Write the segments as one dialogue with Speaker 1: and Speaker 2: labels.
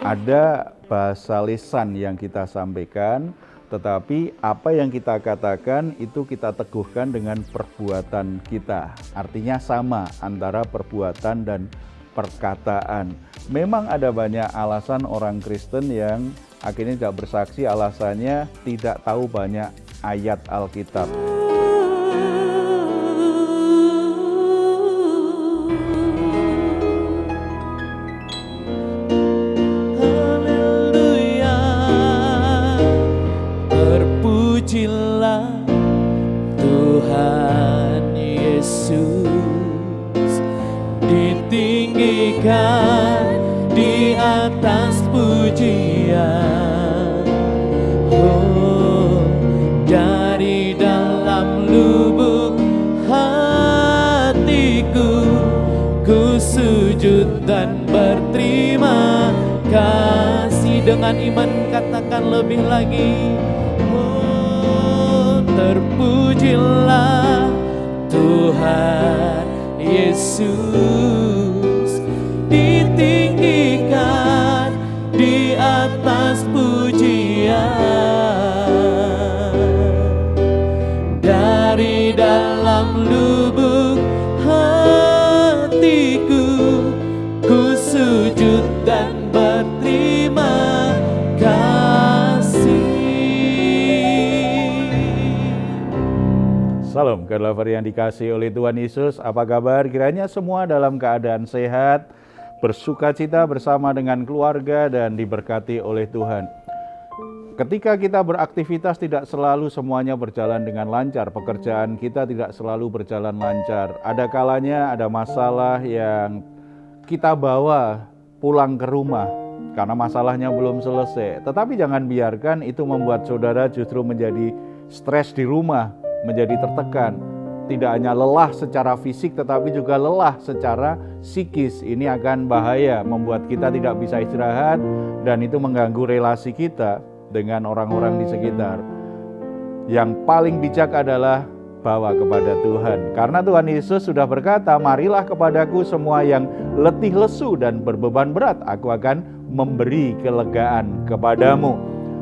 Speaker 1: Ada bahasa lisan yang kita sampaikan, tetapi apa yang kita katakan itu kita teguhkan dengan perbuatan kita. Artinya sama antara perbuatan dan perkataan. Memang ada banyak alasan orang Kristen yang akhirnya tidak bersaksi, alasannya tidak tahu banyak ayat Alkitab.
Speaker 2: Terpujilah Tuhan Yesus, ditinggikan di atas pujian. Oh, dari dalam lubuk hatiku, ku sujud dan berterima kasih. Dengan iman katakan lebih lagi. Terpujilah Tuhan Yesus, ditinggikan di atas pujian. Dari dalam lubuk hatiku, ku sujud dan berterima kasih.
Speaker 1: Salam lover yang dikasihi oleh Tuhan Yesus, apa kabar? Kiranya semua dalam keadaan sehat, bersuka cita bersama dengan keluarga dan diberkati oleh Tuhan. Ketika kita beraktivitas tidak selalu semuanya berjalan dengan lancar, pekerjaan kita tidak selalu berjalan lancar. Ada kalanya ada masalah yang kita bawa pulang ke rumah karena masalahnya belum selesai. Tetapi jangan biarkan itu membuat saudara justru menjadi stres di rumah, menjadi tertekan. Tidak hanya lelah secara fisik tetapi juga lelah secara psikis. Ini akan bahaya, membuat kita tidak bisa istirahat dan itu mengganggu relasi kita dengan orang-orang di sekitar. Yang paling bijak adalah bawa kepada Tuhan. Karena Tuhan Yesus sudah berkata, "Marilah kepadaku semua yang letih lesu dan berbeban berat, aku akan memberi kelegaan kepadamu."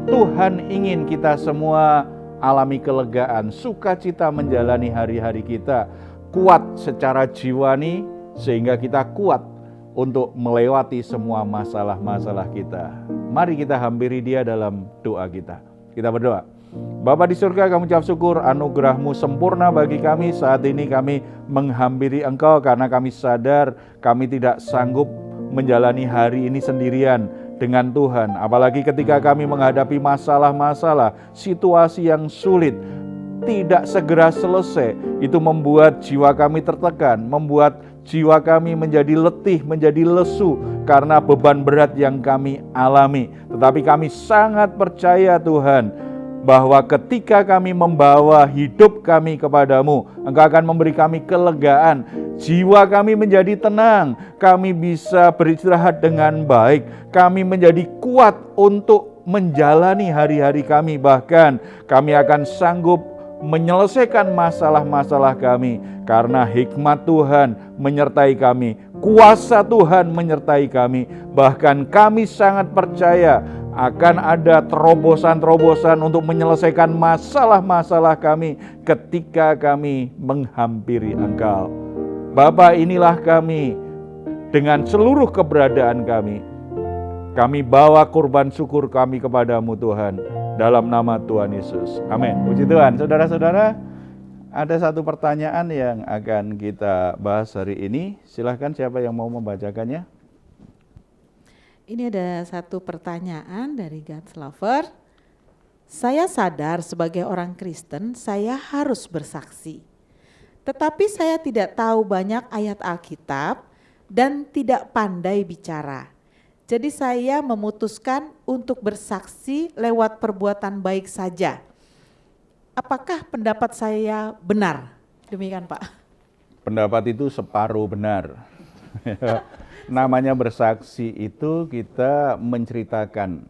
Speaker 1: Tuhan ingin kita semua alami kelegaan, sukacita menjalani hari-hari kita, kuat secara jiwani sehingga kita kuat untuk melewati semua masalah-masalah kita. Mari kita hampiri Dia dalam doa kita. Kita berdoa. Bapa di surga, kami ucap syukur anugerah-Mu sempurna bagi kami. Saat ini kami menghampiri Engkau karena kami sadar kami tidak sanggup menjalani hari ini sendirian dengan Tuhan. Apalagi ketika kami menghadapi masalah-masalah, situasi yang sulit, tidak segera selesai. Itu membuat jiwa kami tertekan, membuat jiwa kami menjadi letih, menjadi lesu karena beban berat yang kami alami. Tetapi kami sangat percaya Tuhan, bahwa ketika kami membawa hidup kami kepadamu, Engkau akan memberi kami kelegaan, jiwa kami menjadi tenang, kami bisa beristirahat dengan baik, kami menjadi kuat untuk menjalani hari-hari kami, bahkan kami akan sanggup menyelesaikan masalah-masalah kami, karena hikmat Tuhan menyertai kami, kuasa Tuhan menyertai kami, bahkan kami sangat percaya akan ada terobosan-terobosan untuk menyelesaikan masalah-masalah kami ketika kami menghampiri Engkau. Bapa, inilah kami dengan seluruh keberadaan kami. Kami bawa kurban syukur kami kepadamu Tuhan, dalam nama Tuhan Yesus. Amin. Puji Tuhan. Saudara-saudara, ada satu pertanyaan yang akan kita bahas hari ini. Silahkan siapa yang mau membacakannya.
Speaker 3: Ini ada satu pertanyaan dari God's Lover. Saya sadar sebagai orang Kristen saya harus bersaksi. Tetapi saya tidak tahu banyak ayat Alkitab dan tidak pandai bicara. Jadi saya memutuskan untuk bersaksi lewat perbuatan baik saja. Apakah pendapat saya benar? Demikian Pak.
Speaker 1: Pendapat itu separuh benar. Namanya bersaksi itu kita menceritakan.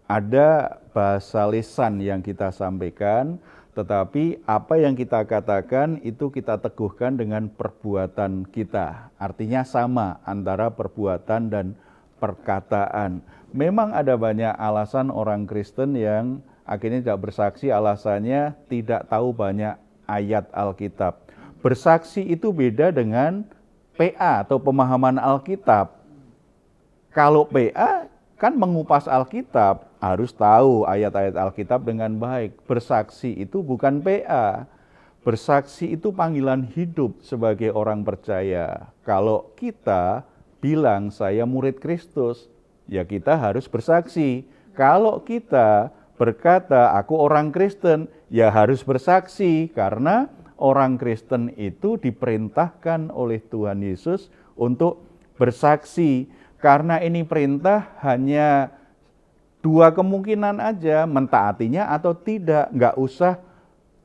Speaker 1: Ada bahasa lisan yang kita sampaikan, tetapi apa yang kita katakan itu kita teguhkan dengan perbuatan kita. Artinya sama antara perbuatan dan perkataan. Memang ada banyak alasan orang Kristen yang akhirnya tidak bersaksi, alasannya tidak tahu banyak ayat Alkitab. Bersaksi itu beda dengan PA atau pemahaman Alkitab. Kalau PA kan mengupas Alkitab, harus tahu ayat-ayat Alkitab dengan baik. Bersaksi itu bukan PA. Bersaksi itu panggilan hidup sebagai orang percaya. Kalau kita bilang saya murid Kristus, ya kita harus bersaksi. Kalau kita berkata aku orang Kristen, ya harus bersaksi. Karena orang Kristen itu diperintahkan oleh Tuhan Yesus untuk bersaksi. Karena ini perintah hanya dua kemungkinan aja, mentaatinya atau tidak. Nggak usah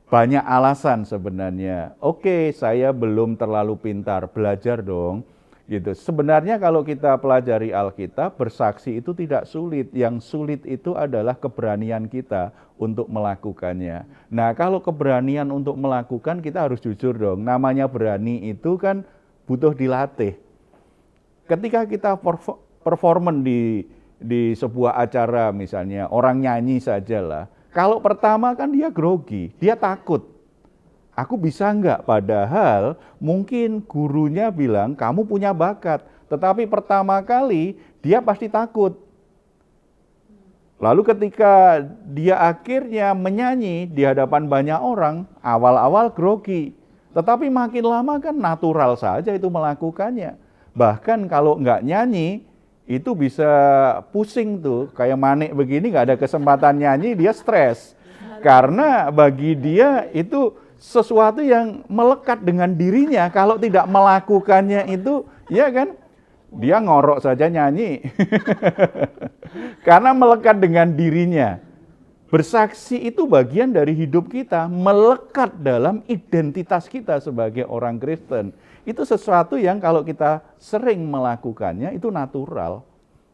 Speaker 1: banyak alasan sebenarnya. Oke, saya belum terlalu pintar, belajar dong. Gitu. Sebenarnya kalau kita pelajari Alkitab, bersaksi itu tidak sulit. Yang sulit itu adalah keberanian kita untuk melakukannya. Nah, kalau keberanian untuk melakukan, kita harus jujur dong. Namanya berani itu kan butuh dilatih. Ketika kita performan di sebuah acara misalnya, orang nyanyi sajalah. Kalau pertama kan dia grogi, dia takut. Aku bisa enggak? Padahal mungkin gurunya bilang kamu punya bakat. Tetapi pertama kali dia pasti takut. Lalu ketika dia akhirnya menyanyi di hadapan banyak orang, awal-awal grogi. Tetapi makin lama kan natural saja itu melakukannya. Bahkan kalau enggak nyanyi, itu bisa pusing tuh. Kayak Manik begini enggak ada kesempatan nyanyi, dia stres. Karena bagi dia itu sesuatu yang melekat dengan dirinya. Kalau tidak melakukannya itu, ya kan, dia ngorok saja nyanyi. Karena melekat dengan dirinya. Bersaksi itu bagian dari hidup kita, melekat dalam identitas kita sebagai orang Kristen. Itu sesuatu yang kalau kita sering melakukannya itu natural.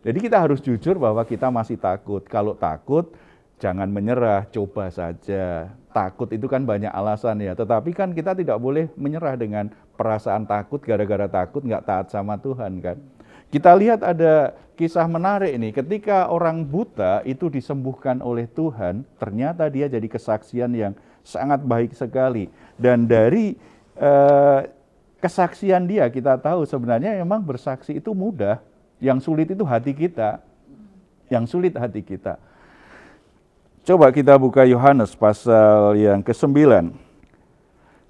Speaker 1: Jadi kita harus jujur bahwa kita masih takut. Kalau takut, jangan menyerah, coba saja. Takut itu kan banyak alasan ya, tetapi kan kita tidak boleh menyerah dengan perasaan takut, gara-gara takut nggak taat sama Tuhan kan. Kita lihat ada kisah menarik ini, ketika orang buta itu disembuhkan oleh Tuhan, ternyata dia jadi kesaksian yang sangat baik sekali. Dan dari kesaksian dia kita tahu sebenarnya memang bersaksi itu mudah, yang sulit itu hati kita, yang sulit hati kita. Coba kita buka Yohanes pasal yang ke-9.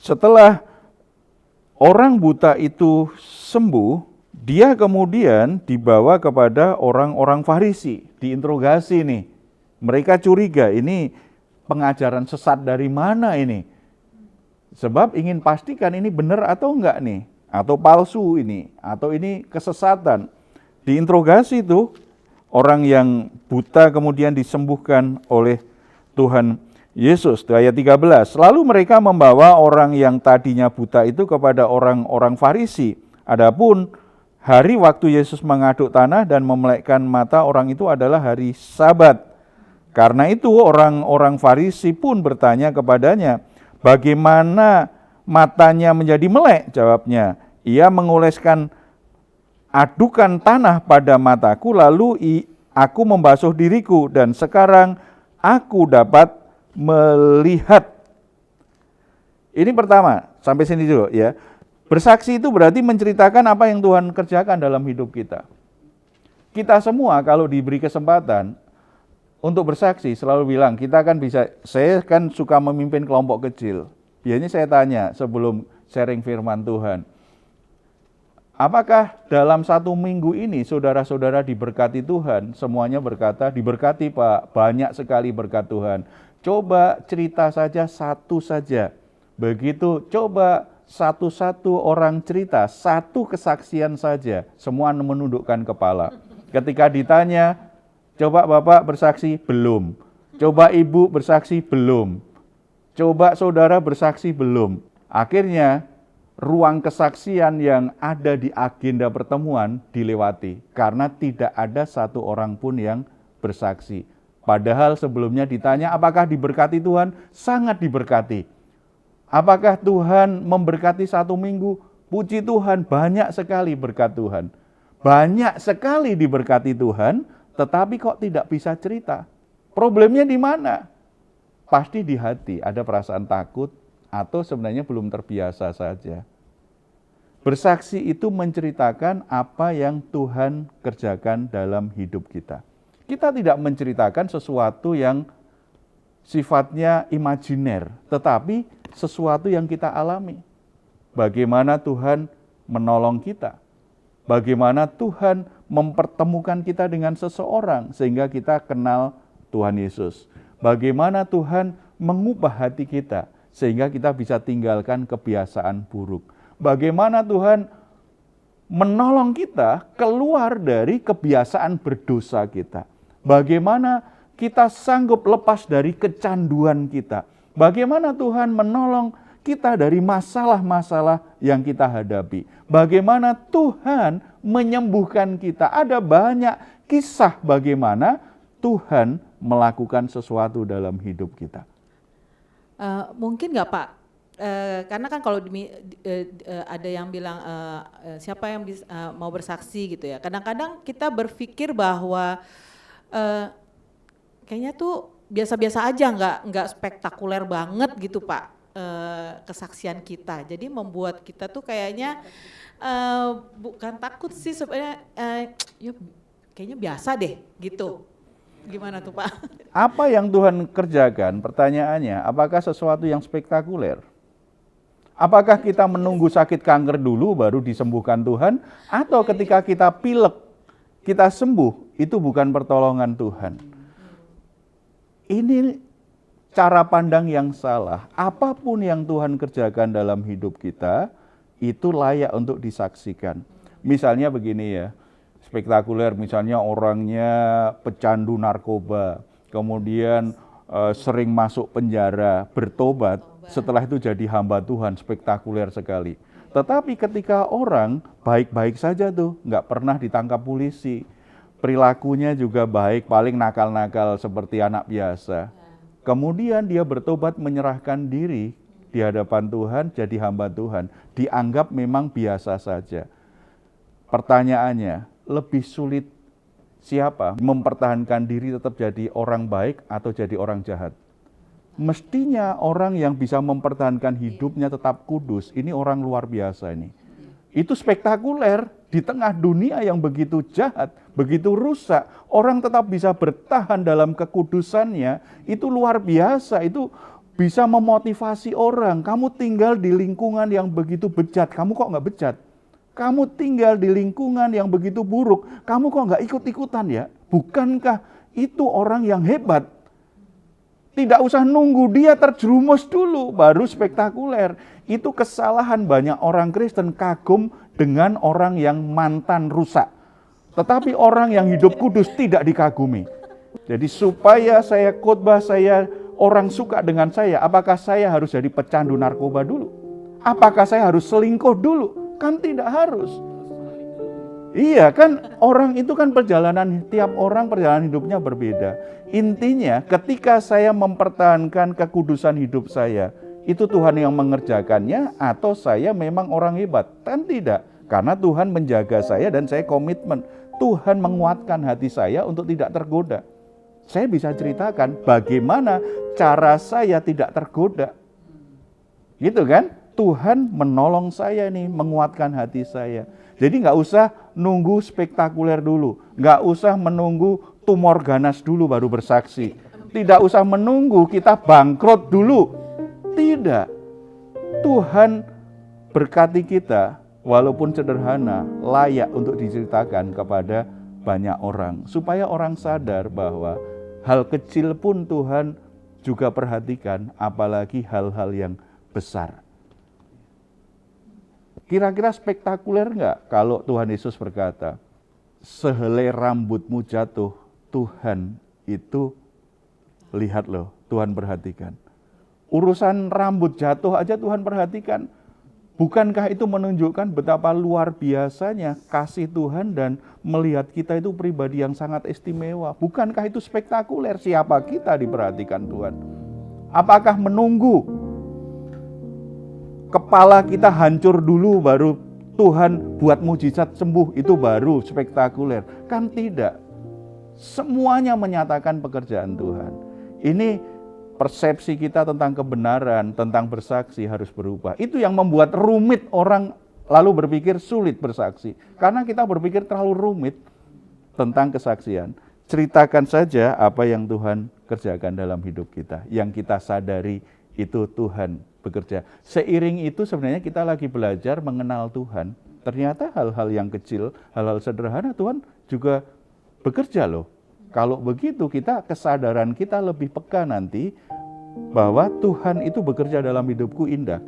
Speaker 1: Setelah orang buta itu sembuh, dia kemudian dibawa kepada orang-orang Farisi, diinterogasi nih. Mereka curiga, ini pengajaran sesat dari mana ini? Sebab ingin pastikan ini benar atau enggak nih, atau palsu ini, atau ini kesesatan. Diinterogasi tuh, orang yang buta kemudian disembuhkan oleh Tuhan Yesus. Ayat 13. Lalu mereka membawa orang yang tadinya buta itu kepada orang-orang Farisi. Adapun hari waktu Yesus mengaduk tanah dan memelekkan mata orang itu adalah hari Sabat. Karena itu orang-orang Farisi pun bertanya kepadanya, bagaimana matanya menjadi melek? Jawabnya, ia mengoleskan adukan tanah pada mataku, lalu aku membasuh diriku, dan sekarang aku dapat melihat. Ini pertama, sampai sini dulu ya. Bersaksi itu berarti menceritakan apa yang Tuhan kerjakan dalam hidup kita. Kita semua kalau diberi kesempatan untuk bersaksi selalu bilang, kita kan bisa, saya kan suka memimpin kelompok kecil. Biasanya saya tanya sebelum sharing firman Tuhan, apakah dalam 1 minggu ini saudara-saudara diberkati Tuhan? Semuanya berkata, diberkati Pak, banyak sekali berkat Tuhan. Coba cerita saja satu saja. Begitu, coba satu-satu orang cerita, satu kesaksian saja. Semua menundukkan kepala. Ketika ditanya, coba Bapak bersaksi, belum. Coba Ibu bersaksi, belum. Coba saudara bersaksi, belum. Akhirnya, ruang kesaksian yang ada di agenda pertemuan dilewati karena tidak ada satu orang pun yang bersaksi. Padahal sebelumnya ditanya apakah diberkati Tuhan? Sangat diberkati. Apakah Tuhan memberkati 1 minggu? Puji Tuhan, banyak sekali berkat Tuhan. banyak sekali diberkati Tuhan, tetapi kok tidak bisa cerita. Problemnya di mana? Pasti di hati, ada perasaan takut atau sebenarnya belum terbiasa saja. Bersaksi itu menceritakan apa yang Tuhan kerjakan dalam hidup kita. Kita tidak menceritakan sesuatu yang sifatnya imajiner, tetapi sesuatu yang kita alami. Bagaimana Tuhan menolong kita, bagaimana Tuhan mempertemukan kita dengan seseorang sehingga kita kenal Tuhan Yesus. Bagaimana Tuhan mengubah hati kita sehingga kita bisa tinggalkan kebiasaan buruk. Bagaimana Tuhan menolong kita keluar dari kebiasaan berdosa kita. Bagaimana kita sanggup lepas dari kecanduan kita. Bagaimana Tuhan menolong kita dari masalah-masalah yang kita hadapi. Bagaimana Tuhan menyembuhkan kita. Ada banyak kisah bagaimana Tuhan melakukan sesuatu dalam hidup kita.
Speaker 3: Mungkin nggak Pak? Karena kan kalau ada yang bilang siapa yang mau bersaksi gitu ya. Kadang-kadang kita berpikir bahwa kayaknya tuh biasa-biasa aja, nggak spektakuler banget gitu Pak. Kesaksian kita, jadi membuat kita tuh kayaknya bukan takut sih sebenarnya, kayaknya biasa deh gitu. Gimana tuh Pak?
Speaker 1: Apa yang Tuhan kerjakan? Pertanyaannya, apakah sesuatu yang spektakuler? Apakah kita menunggu sakit kanker dulu baru disembuhkan Tuhan? Atau ketika kita pilek, kita sembuh, itu bukan pertolongan Tuhan? Ini cara pandang yang salah. Apapun yang Tuhan kerjakan dalam hidup kita, itu layak untuk disaksikan. Misalnya begini ya, spektakuler misalnya orangnya pecandu narkoba, kemudian sering masuk penjara, bertobat, setelah itu jadi hamba Tuhan, spektakuler sekali. Tetapi ketika orang baik-baik saja tuh, nggak pernah ditangkap polisi, perilakunya juga baik, paling nakal-nakal seperti anak biasa. Kemudian dia bertobat menyerahkan diri di hadapan Tuhan, jadi hamba Tuhan. Dianggap memang biasa saja. Pertanyaannya, lebih sulit siapa mempertahankan diri tetap jadi orang baik atau jadi orang jahat? Mestinya orang yang bisa mempertahankan hidupnya tetap kudus, ini orang luar biasa ini. Itu spektakuler. Di tengah dunia yang begitu jahat, begitu rusak, orang tetap bisa bertahan dalam kekudusannya, itu luar biasa, itu bisa memotivasi orang. Kamu tinggal di lingkungan yang begitu bejat, kamu kok nggak bejat? Kamu tinggal di lingkungan yang begitu buruk, kamu kok nggak ikut-ikutan ya? Bukankah itu orang yang hebat? Tidak usah nunggu dia terjerumus dulu, baru spektakuler. Itu kesalahan banyak orang Kristen, kagum dengan orang yang mantan rusak. Tetapi orang yang hidup kudus tidak dikagumi. Jadi supaya saya khotbah, orang suka dengan saya, apakah saya harus jadi pecandu narkoba dulu? Apakah saya harus selingkuh dulu? Kan tidak harus. Iya kan, orang itu kan tiap orang perjalanan hidupnya berbeda. Intinya ketika saya mempertahankan kekudusan hidup saya, itu Tuhan yang mengerjakannya atau saya memang orang hebat? Kan tidak, karena Tuhan menjaga saya dan saya komitmen. Tuhan menguatkan hati saya untuk tidak tergoda. Saya bisa ceritakan bagaimana cara saya tidak tergoda. Gitu kan? Tuhan menolong saya nih, menguatkan hati saya. Jadi nggak usah nunggu spektakuler dulu, nggak usah menunggu tumor ganas dulu baru bersaksi. Tidak usah menunggu kita bangkrut dulu. Tidak. Tuhan berkati kita, walaupun sederhana, layak untuk diceritakan kepada banyak orang. Supaya orang sadar bahwa hal kecil pun Tuhan juga perhatikan, apalagi hal-hal yang besar. Kira-kira spektakuler nggak kalau Tuhan Yesus berkata, sehelai rambutmu jatuh, Tuhan itu lihat loh, Tuhan perhatikan. Urusan rambut jatuh aja Tuhan perhatikan. Bukankah itu menunjukkan betapa luar biasanya kasih Tuhan dan melihat kita itu pribadi yang sangat istimewa? Bukankah itu spektakuler siapa kita diperhatikan Tuhan? Apakah menunggu kepala kita hancur dulu baru Tuhan buat mujizat sembuh itu baru spektakuler. Kan tidak. Semuanya menyatakan pekerjaan Tuhan. Ini persepsi kita tentang kebenaran, tentang bersaksi harus berubah. Itu yang membuat rumit orang lalu berpikir sulit bersaksi. Karena kita berpikir terlalu rumit tentang kesaksian. Ceritakan saja apa yang Tuhan kerjakan dalam hidup kita. Yang kita sadari itu Tuhan bekerja. Seiring itu sebenarnya kita lagi belajar mengenal Tuhan. Ternyata hal-hal yang kecil, hal-hal sederhana Tuhan juga bekerja loh. Kalau begitu kesadaran kita lebih peka nanti bahwa Tuhan itu bekerja dalam hidupku indah.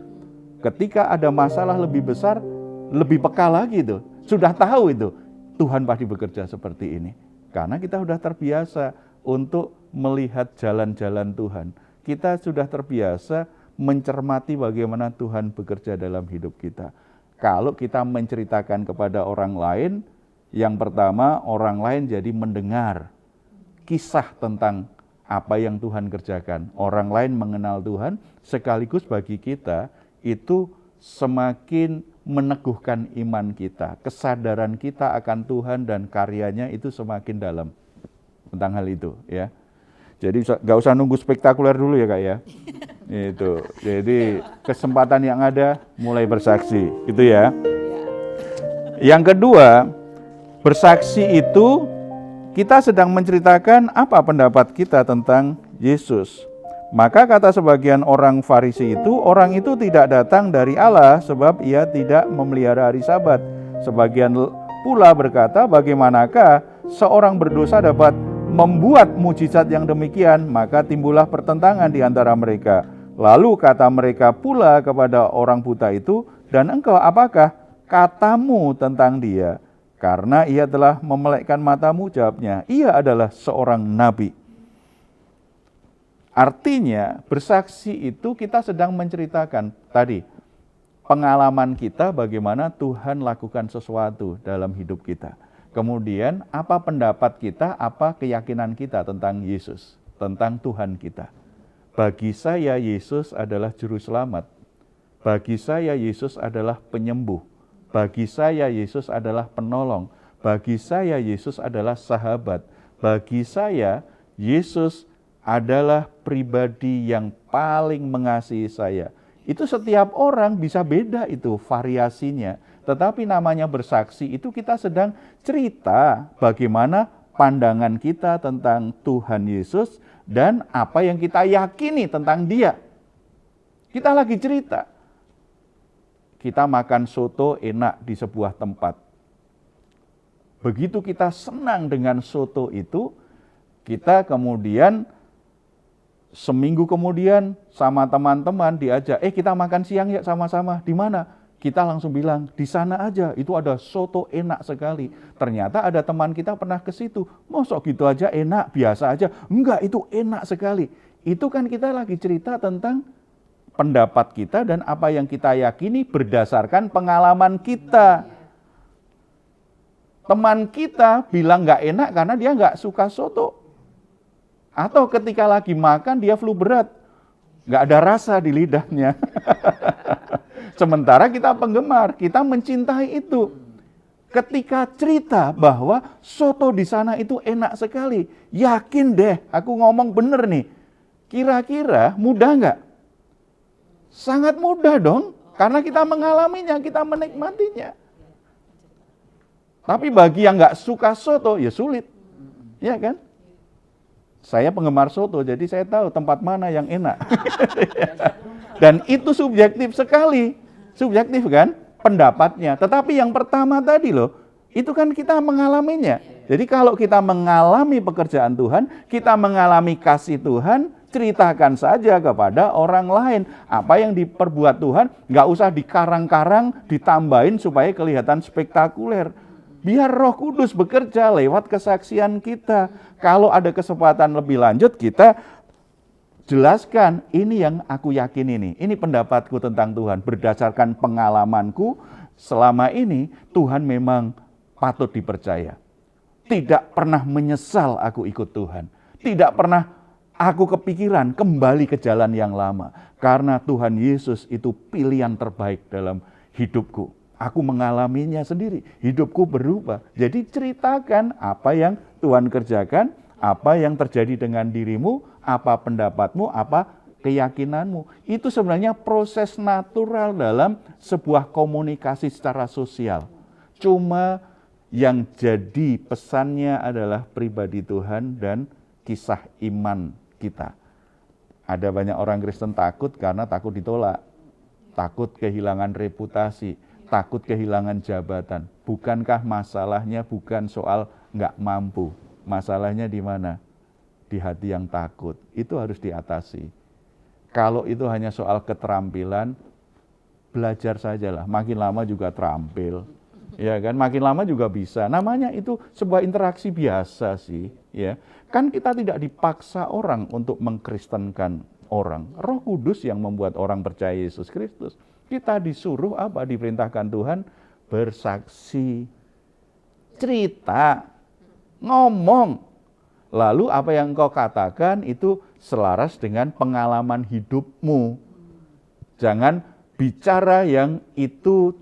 Speaker 1: Ketika ada masalah lebih besar, lebih peka lagi tuh. Sudah tahu itu, Tuhan pasti bekerja seperti ini. Karena kita sudah terbiasa untuk melihat jalan-jalan Tuhan. Kita sudah terbiasa mencermati bagaimana Tuhan bekerja dalam hidup kita. Kalau kita menceritakan kepada orang lain, yang pertama orang lain jadi mendengar kisah tentang apa yang Tuhan kerjakan. Orang lain mengenal Tuhan, sekaligus bagi kita itu semakin meneguhkan iman kita. Kesadaran kita akan Tuhan dan karyanya itu semakin dalam tentang hal itu, ya. Jadi nggak usah nunggu spektakuler dulu ya Kak ya. Itu. Jadi kesempatan yang ada mulai bersaksi, gitu ya. Yang kedua, bersaksi itu kita sedang menceritakan apa pendapat kita tentang Yesus. Maka kata sebagian orang Farisi itu, orang itu tidak datang dari Allah sebab ia tidak memelihara hari Sabat. Sebagian pula berkata, bagaimanakah seorang berdosa dapat membuat mujizat yang demikian? Maka timbullah pertentangan di antara mereka. Lalu kata mereka pula kepada orang buta itu, dan engkau apakah katamu tentang dia? Karena ia telah memelekkan matamu, jawabnya, ia adalah seorang nabi. Artinya bersaksi itu kita sedang menceritakan tadi pengalaman kita bagaimana Tuhan lakukan sesuatu dalam hidup kita. Kemudian apa pendapat kita, apa keyakinan kita tentang Yesus, tentang Tuhan kita. Bagi saya Yesus adalah juru selamat. Bagi saya Yesus adalah penyembuh. Bagi saya Yesus adalah penolong. Bagi saya Yesus adalah sahabat. Bagi saya Yesus adalah pribadi yang paling mengasihi saya. Itu setiap orang bisa beda itu variasinya. Tetapi namanya bersaksi itu kita sedang cerita bagaimana pandangan kita tentang Tuhan Yesus dan apa yang kita yakini tentang Dia. Kita lagi cerita. Kita makan soto enak di sebuah tempat. Begitu kita senang dengan soto itu, kita kemudian seminggu kemudian sama teman-teman diajak, kita makan siang ya sama-sama. Di mana? Kita langsung bilang, di sana aja, itu ada soto enak sekali. Ternyata ada teman kita pernah ke situ. Mosok gitu aja enak, biasa aja. Enggak, itu enak sekali. Itu kan kita lagi cerita tentang pendapat kita dan apa yang kita yakini berdasarkan pengalaman kita. Teman kita bilang enggak enak karena dia enggak suka soto. Atau ketika lagi makan dia flu berat, nggak ada rasa di lidahnya. Sementara kita penggemar, kita mencintai itu. Ketika cerita bahwa soto di sana itu enak sekali, yakin deh, aku ngomong bener nih. Kira-kira mudah nggak? Sangat mudah dong, karena kita mengalaminya, kita menikmatinya. Tapi bagi yang nggak suka soto, ya sulit, ya kan? Saya penggemar soto, jadi saya tahu tempat mana yang enak. Dan itu subjektif sekali. Subjektif kan pendapatnya. Tetapi yang pertama tadi loh, itu kan kita mengalaminya. Jadi kalau kita mengalami pekerjaan Tuhan, kita mengalami kasih Tuhan, ceritakan saja kepada orang lain. Apa yang diperbuat Tuhan, nggak usah dikarang-karang, ditambahin supaya kelihatan spektakuler. Biar Roh Kudus bekerja lewat kesaksian kita. Kalau ada kesempatan lebih lanjut, kita jelaskan, ini yang aku yakin ini. Ini pendapatku tentang Tuhan. Berdasarkan pengalamanku, selama ini Tuhan memang patut dipercaya. Tidak pernah menyesal aku ikut Tuhan. Tidak pernah aku kepikiran kembali ke jalan yang lama. Karena Tuhan Yesus itu pilihan terbaik dalam hidupku. Aku mengalaminya sendiri, hidupku berubah. Jadi ceritakan apa yang Tuhan kerjakan, apa yang terjadi dengan dirimu, apa pendapatmu, apa keyakinanmu. Itu sebenarnya proses natural dalam sebuah komunikasi secara sosial. Cuma yang jadi pesannya adalah pribadi Tuhan dan kisah iman kita. Ada banyak orang Kristen takut karena takut ditolak, takut kehilangan reputasi, takut kehilangan jabatan. Bukankah masalahnya bukan soal nggak mampu? Masalahnya di mana? Di hati yang takut. Itu harus diatasi. Kalau itu hanya soal keterampilan, belajar sajalah. Makin lama juga terampil. Ya kan, makin lama juga bisa. Namanya itu sebuah interaksi biasa sih, ya. Kan kita tidak dipaksa orang untuk mengkristenkan orang. Roh Kudus yang membuat orang percaya Yesus Kristus. Kita disuruh apa? Diperintahkan Tuhan bersaksi, cerita, ngomong. Lalu apa yang engkau katakan itu selaras dengan pengalaman hidupmu. Jangan bicara yang itu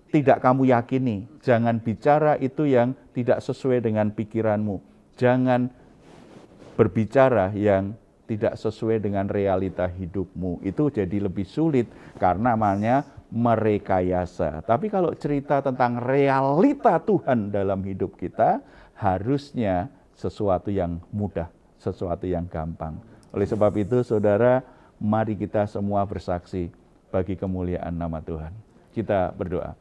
Speaker 1: tidak kamu yakini. Jangan bicara itu yang tidak sesuai dengan pikiranmu. Jangan berbicara yang tidak sesuai dengan realita hidupmu. Itu jadi lebih sulit karena namanya merekayasa. Tapi kalau cerita tentang realita Tuhan dalam hidup kita, harusnya sesuatu yang mudah, sesuatu yang gampang. Oleh sebab itu, saudara, mari kita semua bersaksi bagi kemuliaan nama Tuhan. Kita berdoa.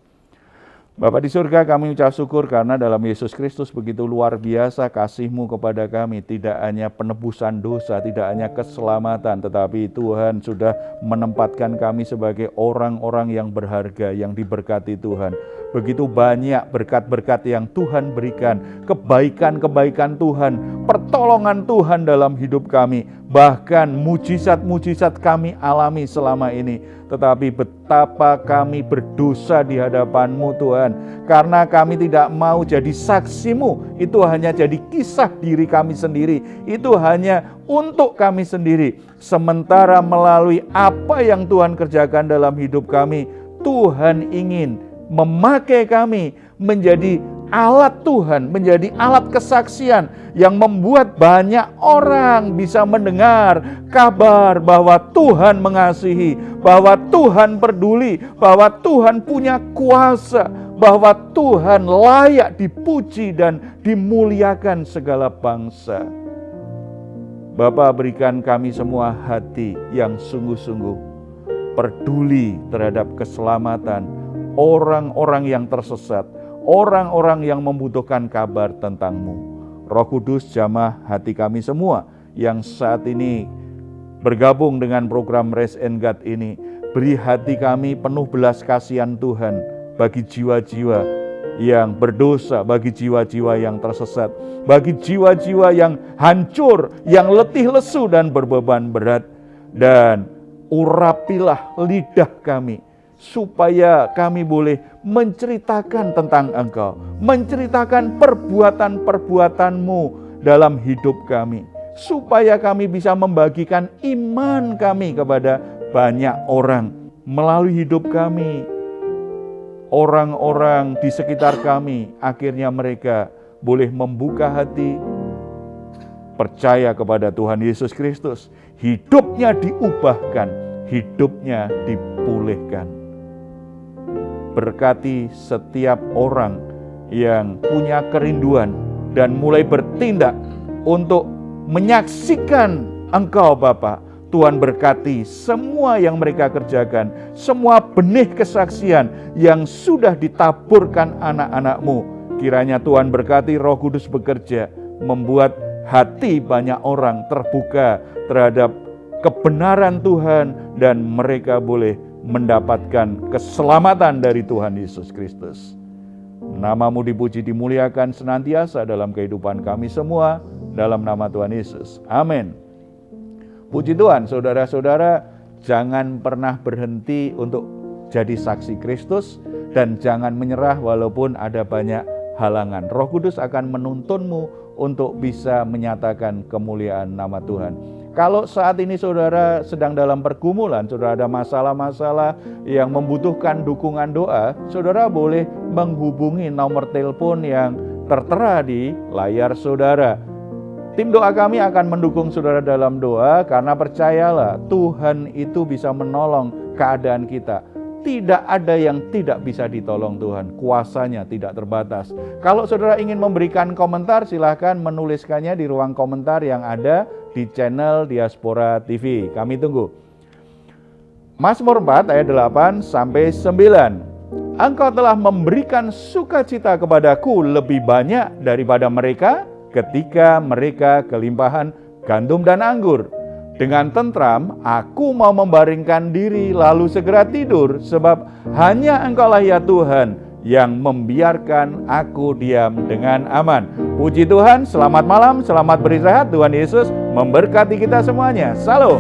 Speaker 1: Bapa di surga, kami ucap syukur karena dalam Yesus Kristus begitu luar biasa kasih-Mu kepada kami. Tidak hanya penebusan dosa, tidak hanya keselamatan, tetapi Tuhan sudah menempatkan kami sebagai orang-orang yang berharga, yang diberkati Tuhan. Begitu banyak berkat-berkat yang Tuhan berikan, kebaikan-kebaikan Tuhan, pertolongan Tuhan dalam hidup kami. Bahkan mujizat-mujizat kami alami selama ini. Tetapi betapa kami berdosa di hadapan-Mu Tuhan. Karena kami tidak mau jadi saksi-Mu. Itu hanya jadi kisah diri kami sendiri. Itu hanya untuk kami sendiri. Sementara melalui apa yang Tuhan kerjakan dalam hidup kami, Tuhan ingin memakai kami menjadi alat Tuhan, menjadi alat kesaksian yang membuat banyak orang bisa mendengar kabar bahwa Tuhan mengasihi, bahwa Tuhan peduli, bahwa Tuhan punya kuasa, bahwa Tuhan layak dipuji dan dimuliakan segala bangsa. Bapa, berikan kami semua hati yang sungguh-sungguh peduli terhadap keselamatan orang-orang yang tersesat, orang-orang yang membutuhkan kabar tentang-Mu. Roh Kudus, jamah hati kami semua yang saat ini bergabung dengan program Raise and Guide ini. Beri hati kami penuh belas kasihan Tuhan bagi jiwa-jiwa yang berdosa, bagi jiwa-jiwa yang tersesat, bagi jiwa-jiwa yang hancur, yang letih lesu dan berbeban berat. Dan urapilah lidah kami, supaya kami boleh menceritakan tentang Engkau, menceritakan perbuatan-perbuatan-Mu dalam hidup kami, supaya kami bisa membagikan iman kami kepada banyak orang. Melalui hidup kami, orang-orang di sekitar kami, akhirnya mereka boleh membuka hati, percaya kepada Tuhan Yesus Kristus, hidupnya diubahkan, hidupnya dipulihkan. Berkati setiap orang yang punya kerinduan dan mulai bertindak untuk menyaksikan Engkau Bapa. Tuhan berkati semua yang mereka kerjakan, semua benih kesaksian yang sudah ditaburkan anak-anak-Mu. Kiranya Tuhan berkati, Roh Kudus bekerja, membuat hati banyak orang terbuka terhadap kebenaran Tuhan, dan mereka boleh mendapatkan keselamatan dari Tuhan Yesus Kristus. Nama-Mu dipuji, dimuliakan senantiasa dalam kehidupan kami semua, dalam nama Tuhan Yesus. Amin. Puji Tuhan, saudara-saudara, jangan pernah berhenti untuk jadi saksi Kristus, dan jangan menyerah walaupun ada banyak halangan. Roh Kudus akan menuntunmu untuk bisa menyatakan kemuliaan nama Tuhan. Kalau saat ini saudara sedang dalam pergumulan, saudara ada masalah-masalah yang membutuhkan dukungan doa, saudara boleh menghubungi nomor telepon yang tertera di layar saudara. Tim doa kami akan mendukung saudara dalam doa karena percayalah Tuhan itu bisa menolong keadaan kita. Tidak ada yang tidak bisa ditolong Tuhan, kuasanya tidak terbatas. Kalau saudara ingin memberikan komentar, silahkan menuliskannya di ruang komentar yang ada di channel Diaspora TV. Kami tunggu. Mazmur 4 ayat 8 sampai 9. Engkau telah memberikan sukacita kepadaku lebih banyak daripada mereka ketika mereka kelimpahan gandum dan anggur. Dengan tentram, aku mau membaringkan diri lalu segera tidur, sebab hanya Engkaulah ya Tuhan yang membiarkan aku diam dengan aman. Puji Tuhan, selamat malam, selamat beristirahat. Tuhan Yesus memberkati kita semuanya. Salam.